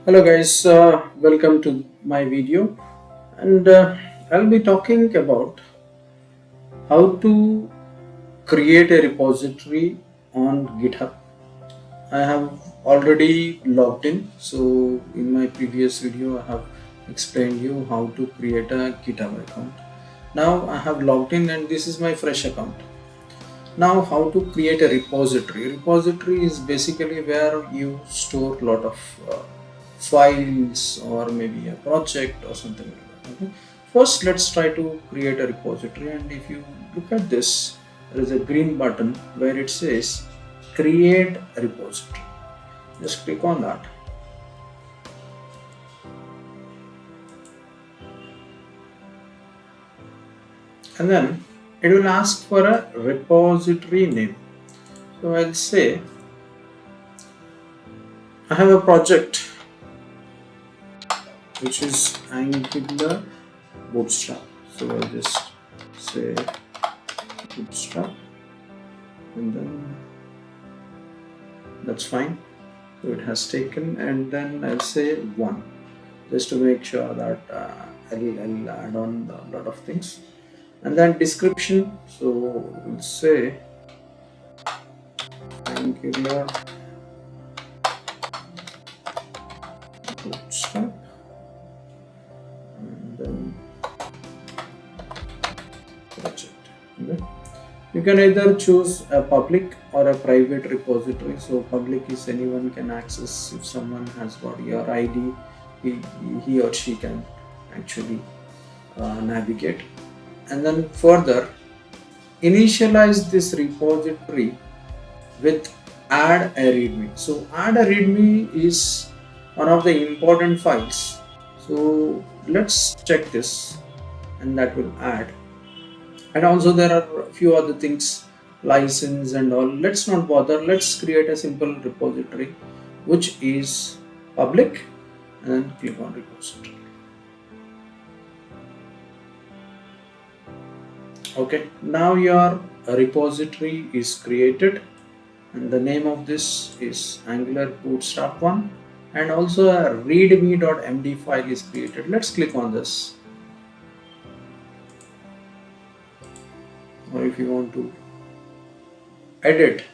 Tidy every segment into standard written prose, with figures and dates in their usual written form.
Hello guys, welcome to my video, and I'll be talking about how to create a repository on GitHub. I have already logged in, so in my previous video I have explained you how to create a GitHub account. Now I have logged in and this is my fresh account. Now how to create a repository. Repository is basically where you store a lot of files or maybe a project or something like that. Okay? First let's try to create a repository, and if you look at this, there is a green button where it says create a repository. Just click on that. And then it will ask for a repository name. So I'll say I have a project which is Angular Bootstrap. So I'll just say Bootstrap, and then that's fine. So it has taken, and then I'll say 1 just to make sure that I'll add on a lot of things. And then description, so we'll say Angular Bootstrap, and then project. Okay. You can either choose a public or a private repository. So public is anyone can access. If someone has got your ID, he or she can actually navigate. And then further, initialize this repository with add a readme. So add a readme is one of the important files. So let's check this, and that will add. And also there are a few other things, license and all. Let's not bother. Let's create a simple repository which is public, and then click on repository. Okay, now your repository is created, and the name of this is Angular Bootstrap 1, and also a readme.md file is created. Let's click on this. Or if you want to edit,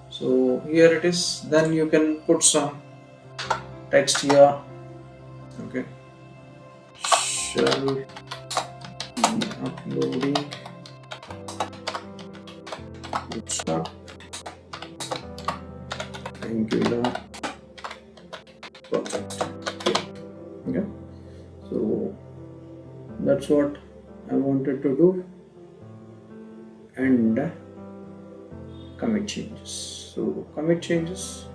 so here it is. Then you can put some text here. Okay, shall be uploading Bootstrap Angular project. Okay, so that's what I wanted to do. And commit changes. So commit changes,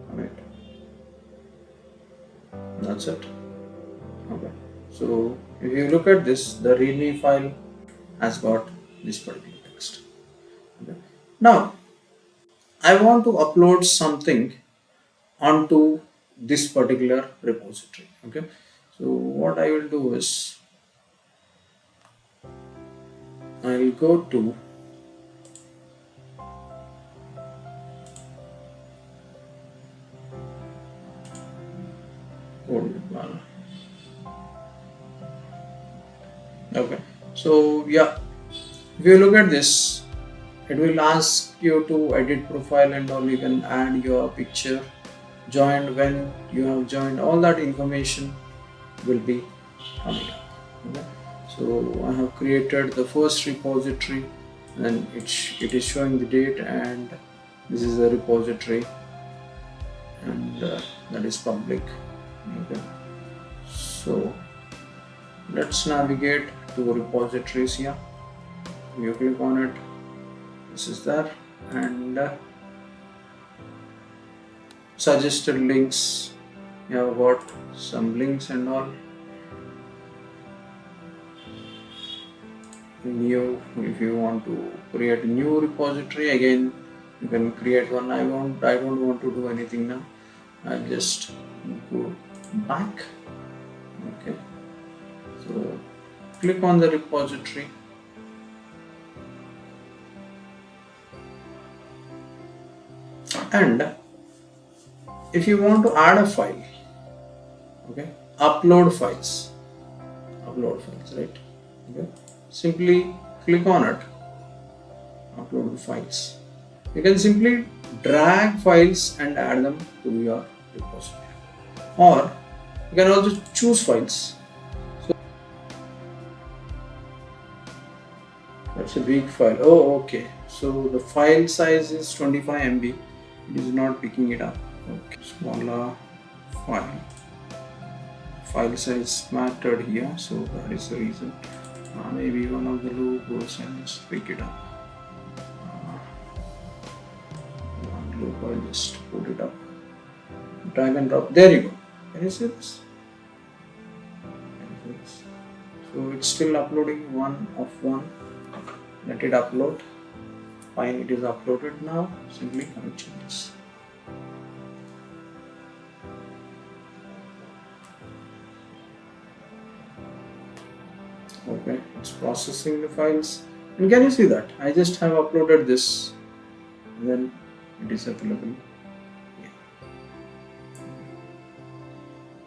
commit. That's it. Okay. So if you look at this, the README file has got this particular text. Okay. Now I want to upload something onto this particular repository. Okay. So what I will do is I'll go to okay. So yeah, if you look at this, it will ask you to edit profile and all. You can add your picture, joined when you have joined, all that information will be coming up. Okay. So I have created the first repository, and it is showing the date, and this is a repository, and that is public. Okay. So let's navigate to repositories here. You click on it, this is there, and suggested links. You have got some links and all. New, if you want to create a new repository, again you can create one. I don't want to do anything now. I'll just go back. Okay, so click on the repository, and if you want to add a file, Okay, upload files, right? Okay, simply click on it, upload the files. You can simply drag files and add them to your repository, or you can also choose files. So that's a big file. Oh, okay. So the file size is 25 MB. It is not picking it up. Okay, smaller file. File size mattered here, so that is the reason. Maybe one of the logos, and just pick it up. One logo, I'll just put it up. Drag and drop. There you go. Can you see this? So it's still uploading one of one. Let it upload. Fine, it is uploaded now. Simply commit changes. Okay, it's processing the files. And can you see that? I just have uploaded this, and then it is available. Yeah.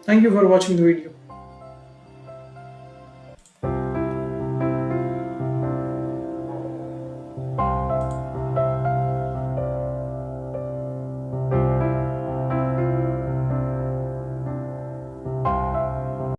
Thank you for watching the video.